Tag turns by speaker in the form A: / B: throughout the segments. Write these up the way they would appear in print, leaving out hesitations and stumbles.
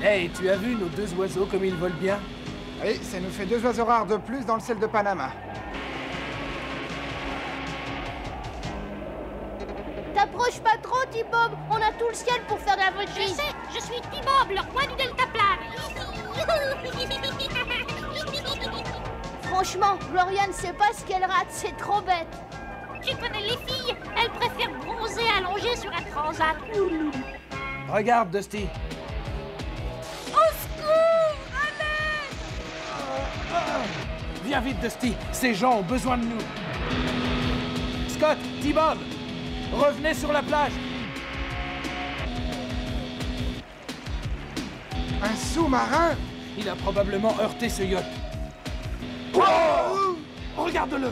A: Hey, tu as vu nos deux oiseaux comme ils volent bien?
B: Oui, ça nous fait 2 oiseaux rares de plus dans le ciel de Panama.
C: T'approches pas trop, T-Bob. On a tout le ciel pour faire de la voltige.
D: Je sais, je suis T-Bob, le roi du deltaplane.
C: Franchement, Gloria ne sait pas ce qu'elle rate, c'est trop bête.
D: Tu connais les filles, elles préfèrent bronzer allongées sur un transat.
A: Regarde, Dusty.
D: Au secours, allez!
A: Viens vite, Dusty. Ces gens ont besoin de nous. Scott, T-Bob, revenez sur la plage.
B: Un sous-marin?
A: Il a probablement heurté ce yacht. Oh! Regarde-le.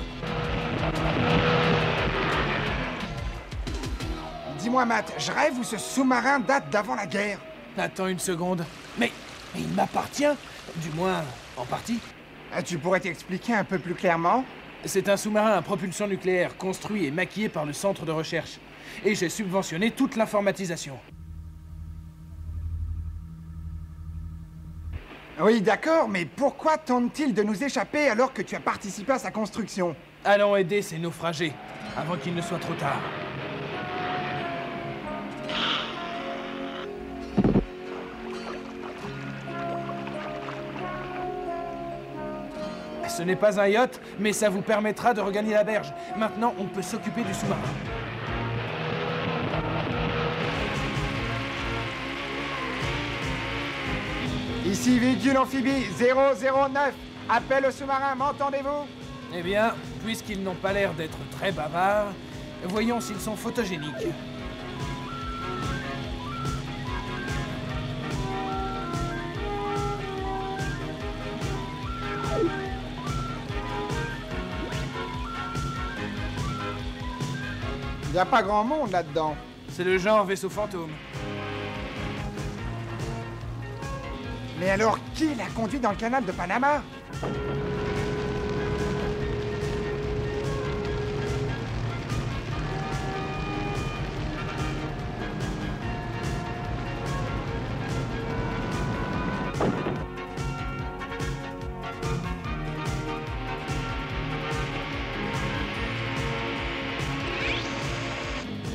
B: Dis-moi, Matt, je rêve ou ce sous-marin date d'avant la guerre?
A: Attends une seconde. Mais il m'appartient. Du moins, en partie.
B: Tu pourrais t'expliquer un peu plus clairement?
A: C'est un sous-marin à propulsion nucléaire, construit et maquillé par le centre de recherche. Et j'ai subventionné toute l'informatisation.
B: Oui, d'accord, mais pourquoi tente-t-il de nous échapper alors que tu as participé à sa construction?
A: Allons aider ces naufragés, avant qu'il ne soit trop tard. Ce n'est pas un yacht, mais ça vous permettra de regagner la berge. Maintenant, on peut s'occuper du sous-marin.
B: Ici véhicule amphibie 009. Appel au sous-marin, m'entendez-vous?
A: Eh bien, puisqu'ils n'ont pas l'air d'être très bavards, voyons s'ils sont photogéniques.
B: Il n'y a pas grand monde là-dedans.
A: C'est le genre vaisseau fantôme.
B: Mais alors, qui l'a conduit dans le canal de Panama?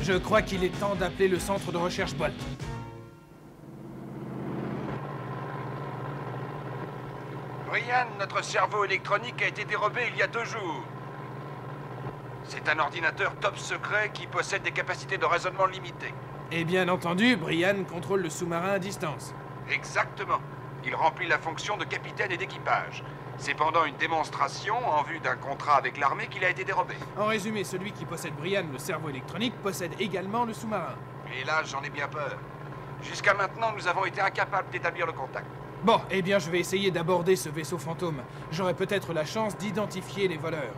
A: Je crois qu'il est temps d'appeler le centre de recherche Bolt.
E: Brian, notre cerveau électronique a été dérobé il y a 2 jours. C'est un ordinateur top secret qui possède des capacités de raisonnement limitées.
A: Et bien entendu, Brian contrôle le sous-marin à distance.
E: Exactement. Il remplit la fonction de capitaine et d'équipage. C'est pendant une démonstration en vue d'un contrat avec l'armée qu'il a été dérobé.
A: En résumé, celui qui possède Brian, le cerveau électronique, possède également le sous-marin.
E: Et là, j'en ai bien peur. Jusqu'à maintenant, nous avons été incapables d'établir le contact.
A: Bon, eh bien je vais essayer d'aborder ce vaisseau fantôme. J'aurai peut-être la chance d'identifier les voleurs.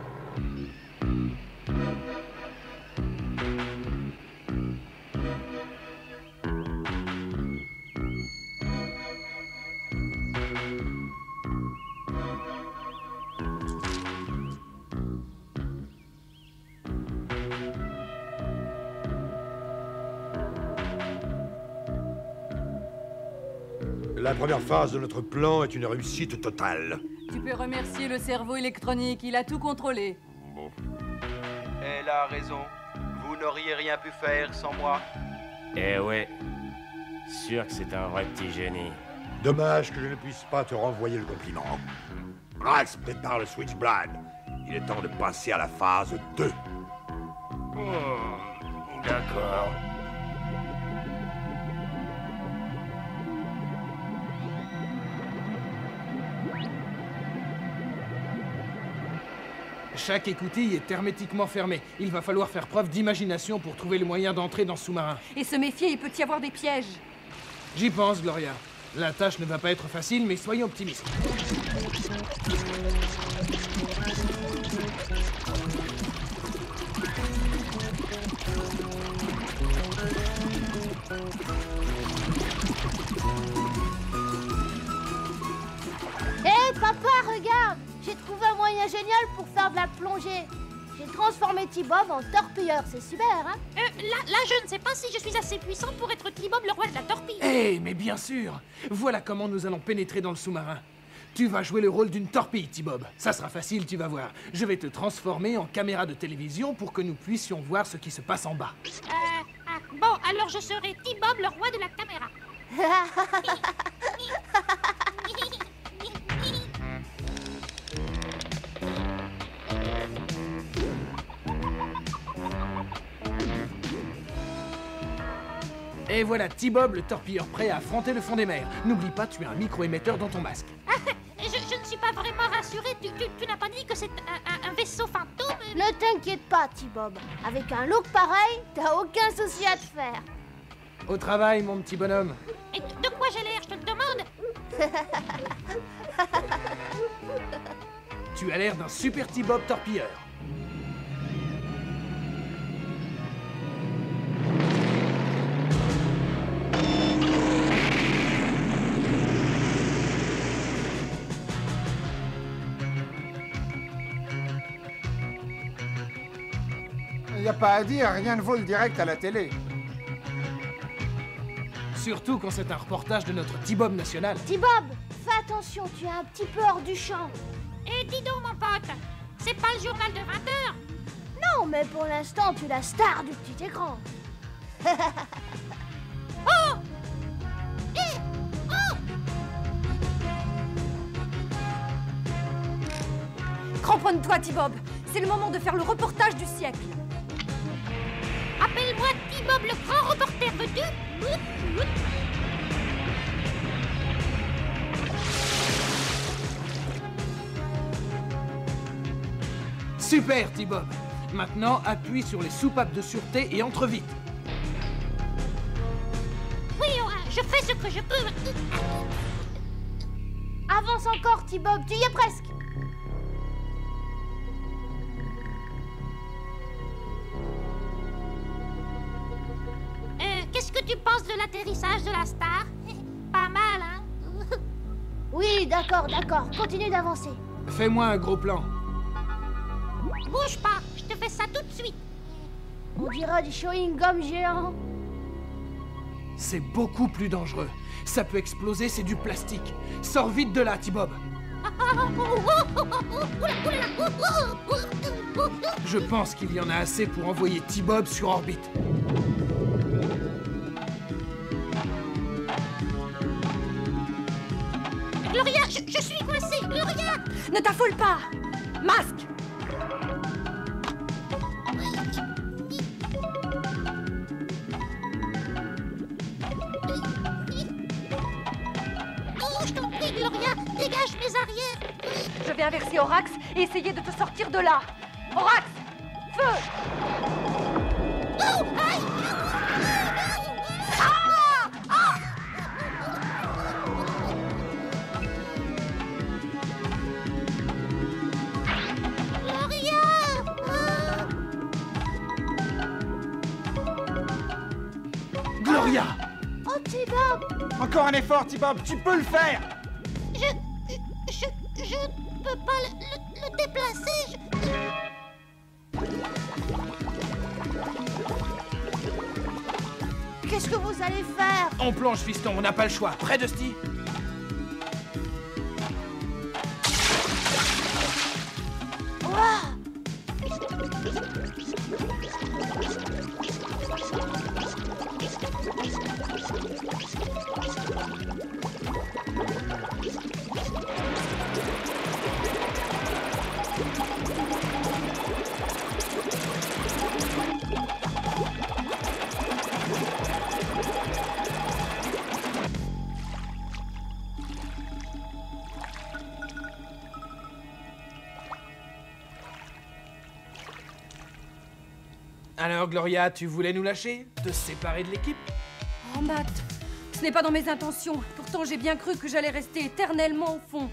F: La première phase de notre plan est une réussite totale.
G: Tu peux remercier le cerveau électronique, il a tout contrôlé.
H: Elle a raison. Vous n'auriez rien pu faire sans moi.
I: Eh ouais. Sûr que c'est un vrai petit génie.
F: Dommage que je ne puisse pas te renvoyer le compliment. Rax prépare le Switchblade. Il est temps de passer à la phase 2.
I: D'accord.
A: Chaque écoutille est hermétiquement fermée. Il va falloir faire preuve d'imagination pour trouver le moyen d'entrer dans ce sous-marin.
G: Et se méfier, il peut y avoir des pièges.
A: J'y pense, Gloria. La tâche ne va pas être facile, mais soyons optimistes.
C: Hé, papa, regarde! J'ai trouvé un moyen génial pour faire de la plongée. J'ai transformé T-Bob en torpilleur, c'est super, hein?
D: Là, je ne sais pas si je suis assez puissant pour être T-Bob, le roi de la torpille.
A: Eh, mais bien sûr! Voilà comment nous allons pénétrer dans le sous-marin. Tu vas jouer le rôle d'une torpille, T-Bob. Ça sera facile, tu vas voir. Je vais te transformer en caméra de télévision pour que nous puissions voir ce qui se passe en bas.
D: Bon, alors je serai T-Bob, le roi de la caméra.
A: Et voilà T-Bob, le torpilleur prêt à affronter le fond des mers. N'oublie pas, tu as un micro-émetteur dans ton masque.
D: Je ne suis pas vraiment rassurée. Tu n'as pas dit que c'est un vaisseau fantôme?
C: Ne t'inquiète pas, T-Bob. Avec un look pareil, t'as aucun souci à te faire.
A: Au travail, mon petit bonhomme.
D: Et de quoi j'ai l'air, je te le demande?
A: Tu as l'air d'un super T-Bob torpilleur.
B: Y a pas à dire, rien ne vaut le direct à la télé.
A: Surtout quand c'est un reportage de notre T-Bob national.
C: T-Bob, fais attention, tu es un petit peu hors du champ.
D: Et dis donc, mon pote, c'est pas le journal de 20h?
C: Non, mais pour l'instant, tu es la star du petit écran.
D: Oh! Eh! Oh!
G: Cramponne-toi, T-Bob. C'est le moment de faire le reportage du siècle.
D: Appelle-moi T-Bob, le grand reporter, veux-tu?
A: Super, T-Bob. Maintenant, appuie sur les soupapes de sûreté et entre vite.
D: Oui, je fais ce que je peux.
C: Avance encore, T-Bob, tu y es presque.
D: Qu'est-ce que tu penses de l'atterrissage de la star? Pas mal, hein?
C: Oui, d'accord, continue d'avancer.
A: Fais-moi un gros plan.
D: Bouge pas, je te fais ça tout de suite.
C: On dirait du chewing-gum géant.
A: C'est beaucoup plus dangereux. Ça peut exploser, c'est du plastique. Sors vite de là, T-Bob. Je pense qu'il y en a assez pour envoyer T-Bob sur orbite.
D: Gloria, je suis coincée, Gloria!
G: Ne t'affole pas. Masque.
D: Oh, je t'en prie, Gloria, dégage mes arrières!
G: Je vais inverser Orax et essayer de te sortir de là. Orax, feu!
D: Oh, aïe!
A: Gloria!
C: Oh, T-Bob!
B: Encore un effort, T-Bob, tu peux le faire!
D: Je ne peux pas le déplacer.
C: Qu'est-ce que vous allez faire?
A: On plonge, fiston, on n'a pas le choix. Près de Steve. Alors, Gloria, tu voulais nous lâcher? Te séparer de l'équipe?
G: Oh, Matt, ce n'est pas dans mes intentions. Pourtant, j'ai bien cru que j'allais rester éternellement au fond.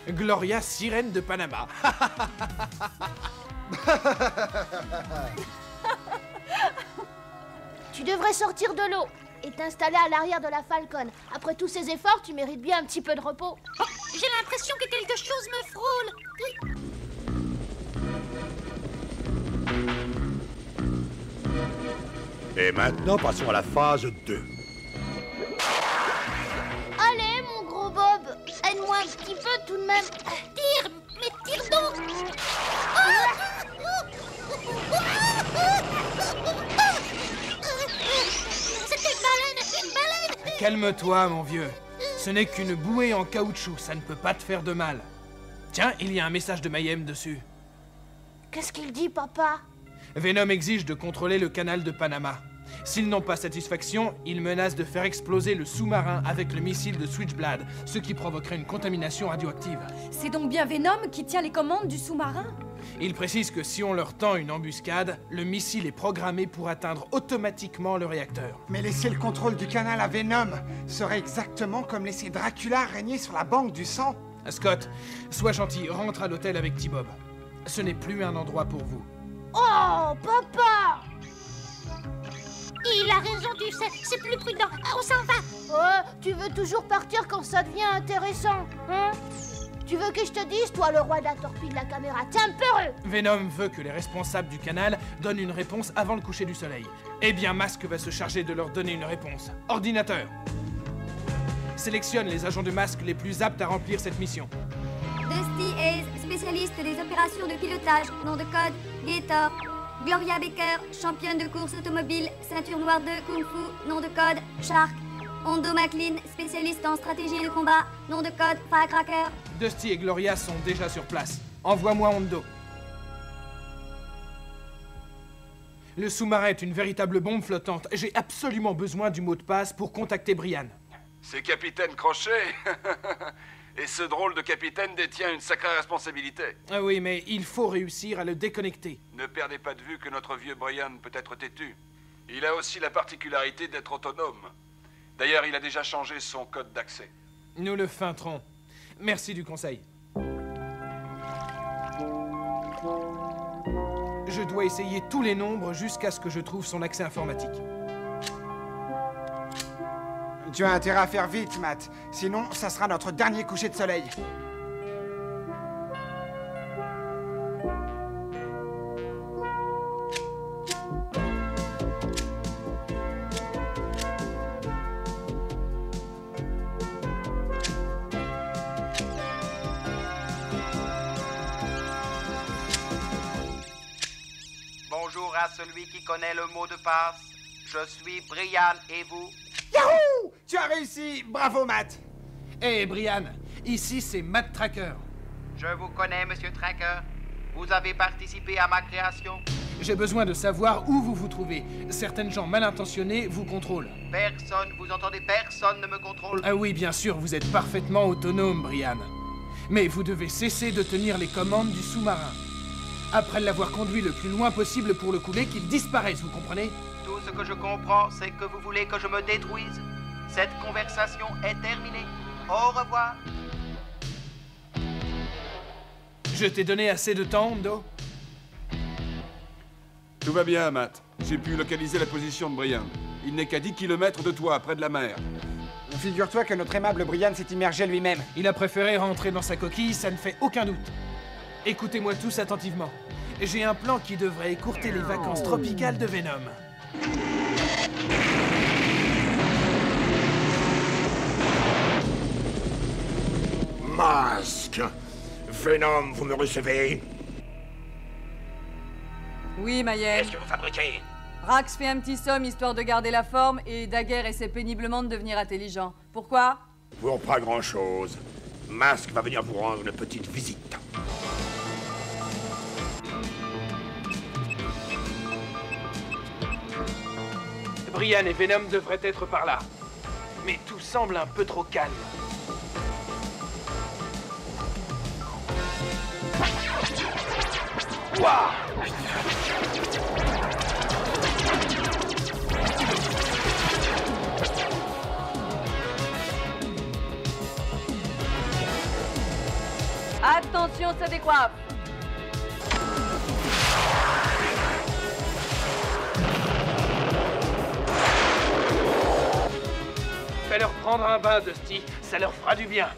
A: Gloria, sirène de Panama.
C: Tu devrais sortir de l'eau et t'installer à l'arrière de la Falcon. Après tous ces efforts, tu mérites bien un petit peu de repos.
D: Oh, j'ai l'impression que quelque chose me frôle.
F: Et maintenant, passons à la phase 2.
C: Allez, mon gros Bob, aide-moi un petit peu tout de même.
D: Tire, mais tire donc. C'était une baleine.
A: Calme-toi, mon vieux. Ce n'est qu'une bouée en caoutchouc, ça ne peut pas te faire de mal. Tiens, il y a un message de Mayhem dessus.
C: Qu'est-ce qu'il dit, papa?
A: Venom exige de contrôler le canal de Panama. S'ils n'ont pas satisfaction, ils menacent de faire exploser le sous-marin avec le missile de Switchblade, ce qui provoquerait une contamination radioactive.
G: C'est donc bien Venom qui tient les commandes du sous-marin?
A: Ils précisent que si on leur tend une embuscade, le missile est programmé pour atteindre automatiquement le réacteur.
B: Mais laisser le contrôle du canal à Venom serait exactement comme laisser Dracula régner sur la banque du sang.
A: Scott, sois gentil, rentre à l'hôtel avec T-Bob. Ce n'est plus un endroit pour vous.
C: Oh, papa!
D: Il a raison, tu sais, c'est plus prudent. On s'en va.
C: Oh, tu veux toujours partir quand ça devient intéressant, hein? Tu veux que je te dise, toi, le roi de la torpille de la caméra, t'es un peureux!
A: Venom veut que les responsables du canal donnent une réponse avant le coucher du soleil. Eh bien, Mask va se charger de leur donner une réponse. Ordinateur, sélectionne les agents de Mask les plus aptes à remplir cette mission.
J: Dusty Hayes, spécialiste des opérations de pilotage, nom de code Gator. Gloria Baker, championne de course automobile, ceinture noire de Kung Fu, nom de code Shark. Hondo McLean, spécialiste en stratégie de combat, nom de code Firecracker.
A: Dusty et Gloria sont déjà sur place. Envoie-moi Hondo. Le sous-marin est une véritable bombe flottante. J'ai absolument besoin du mot de passe pour contacter Brian.
E: C'est Capitaine Crochet. Et ce drôle de capitaine détient une sacrée responsabilité.
A: Ah oui, mais il faut réussir à le déconnecter.
E: Ne perdez pas de vue que notre vieux Brian peut être têtu. Il a aussi la particularité d'être autonome. D'ailleurs, il a déjà changé son code d'accès.
A: Nous le feinterons. Merci du conseil. Je dois essayer tous les nombres jusqu'à ce que je trouve son accès informatique.
B: Tu as intérêt à faire vite, Matt. Sinon, ça sera notre dernier coucher de soleil.
H: Bonjour à celui qui connaît le mot de passe. Je suis Brian et vous?
B: Yahoo! Tu as réussi! Bravo, Matt!
A: Hé, Brian, ici c'est Matt Tracker.
H: Je vous connais, monsieur Tracker. Vous avez participé à ma création.
A: J'ai besoin de savoir où vous vous trouvez. Certaines gens mal intentionnés vous contrôlent.
H: Personne, vous entendez, personne ne me contrôle.
A: Ah oui, bien sûr, vous êtes parfaitement autonome, Brian. Mais vous devez cesser de tenir les commandes du sous-marin. Après l'avoir conduit le plus loin possible pour le couler, qu'il disparaisse, vous comprenez?
H: Tout ce que je comprends, c'est que vous voulez que je me détruise. Cette conversation est terminée. Au revoir.
A: Je t'ai donné assez de temps, Hondo?
K: Tout va bien, Matt. J'ai pu localiser la position de Brian. Il n'est qu'à 10 km de toi, près de la mer.
B: Figure-toi que notre aimable Brian s'est immergé lui-même.
A: Il a préféré rentrer dans sa coquille, ça ne fait aucun doute. Écoutez-moi tous attentivement. J'ai un plan qui devrait écourter les vacances tropicales de Venom.
F: Mask! Venom, vous me recevez?
L: Oui, Mayhem.
F: Qu'est-ce que vous fabriquez?
L: Rax fait un petit somme histoire de garder la forme et Daguerre essaie péniblement de devenir intelligent. Pourquoi?
F: Pour pas grand-chose. Mask va venir vous rendre une petite visite.
A: Brian et Venom devraient être par là. Mais tout semble un peu trop calme. Waouh!
L: Attention, ça décoiffe.
A: Fais-leur prendre un bain, Dusty. Ça leur fera du bien.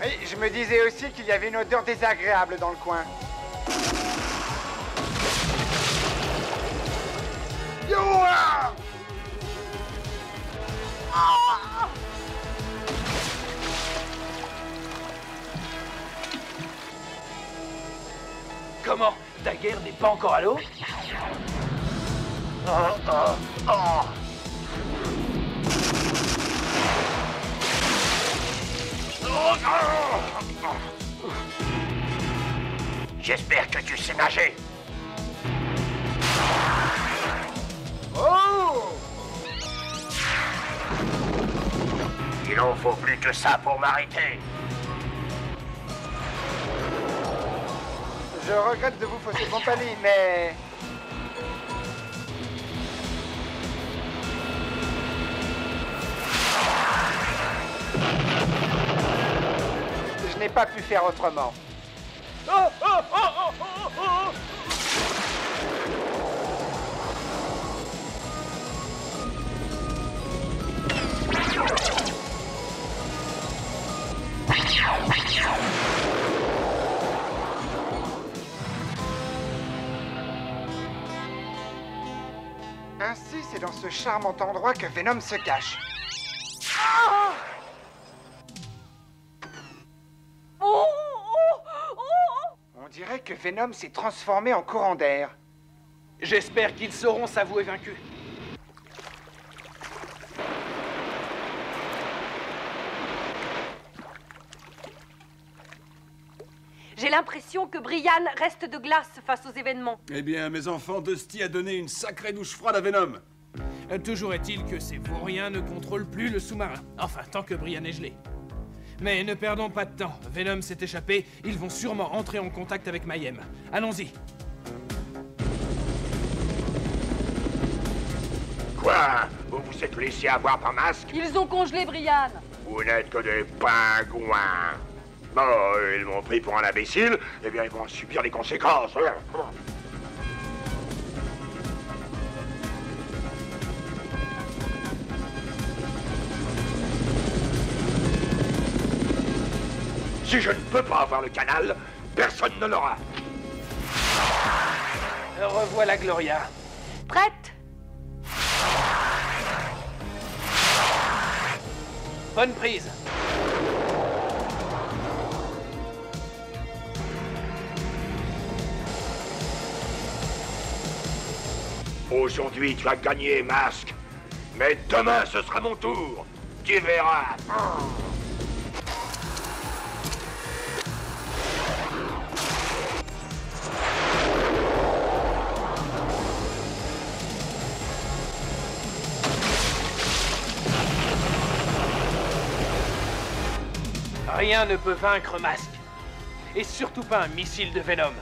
B: Oui, je me disais aussi qu'il y avait une odeur désagréable dans le coin. Yo!
A: Daguerre n'est pas encore à l'eau?
F: J'espère que tu sais nager.
B: Oh!
F: Il en faut plus que ça pour m'arrêter.
B: Je regrette de vous fausser compagnie, mais... je n'ai pas pu faire autrement. Ainsi, c'est dans ce charmant endroit que Venom se cache. On dirait que Venom s'est transformé en courant d'air.
A: J'espère qu'ils sauront s'avouer vaincus.
G: J'ai l'impression que Brian reste de glace face aux événements.
K: Eh bien, mes enfants, Dusty a donné une sacrée douche froide à Venom.
A: Toujours est-il que ces vauriens ne contrôlent plus le sous-marin. Enfin, tant que Brian est gelé. Mais ne perdons pas de temps. Venom s'est échappé. Ils vont sûrement entrer en contact avec Mayhem. Allons-y.
F: Quoi? Vous vous êtes laissé avoir par Masque?
G: Ils ont congelé Brian.
F: Vous n'êtes que des pingouins. Oh, ils m'ont pris pour un imbécile, eh bien ils vont en subir les conséquences. Si je ne peux pas avoir le canal, personne ne l'aura.
A: Revoilà Gloria.
G: Prête?
A: Bonne prise.
F: Aujourd'hui, tu as gagné, Masque. Mais demain, ce sera mon tour. Tu verras.
A: Rien ne peut vaincre Masque. Et surtout pas un missile de Venom.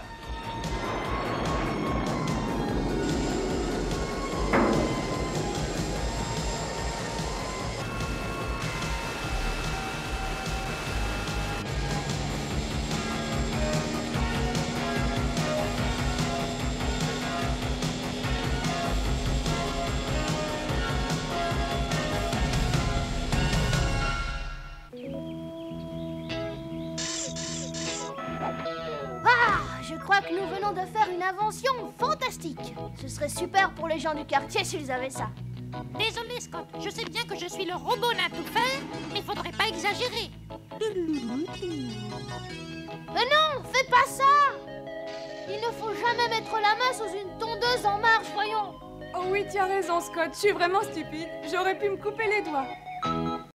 C: Je crois que nous venons de faire une invention fantastique. Ce serait super pour les gens du quartier s'ils avaient ça.
D: Désolé, Scott. Je sais bien que je suis le robot n'a tout faire, mais faudrait pas exagérer.
C: Mais non, fais pas ça! Il ne faut jamais mettre la main sous une tondeuse en marche, voyons.
L: Oh oui, tu as raison, Scott. Je suis vraiment stupide. J'aurais pu me couper les doigts.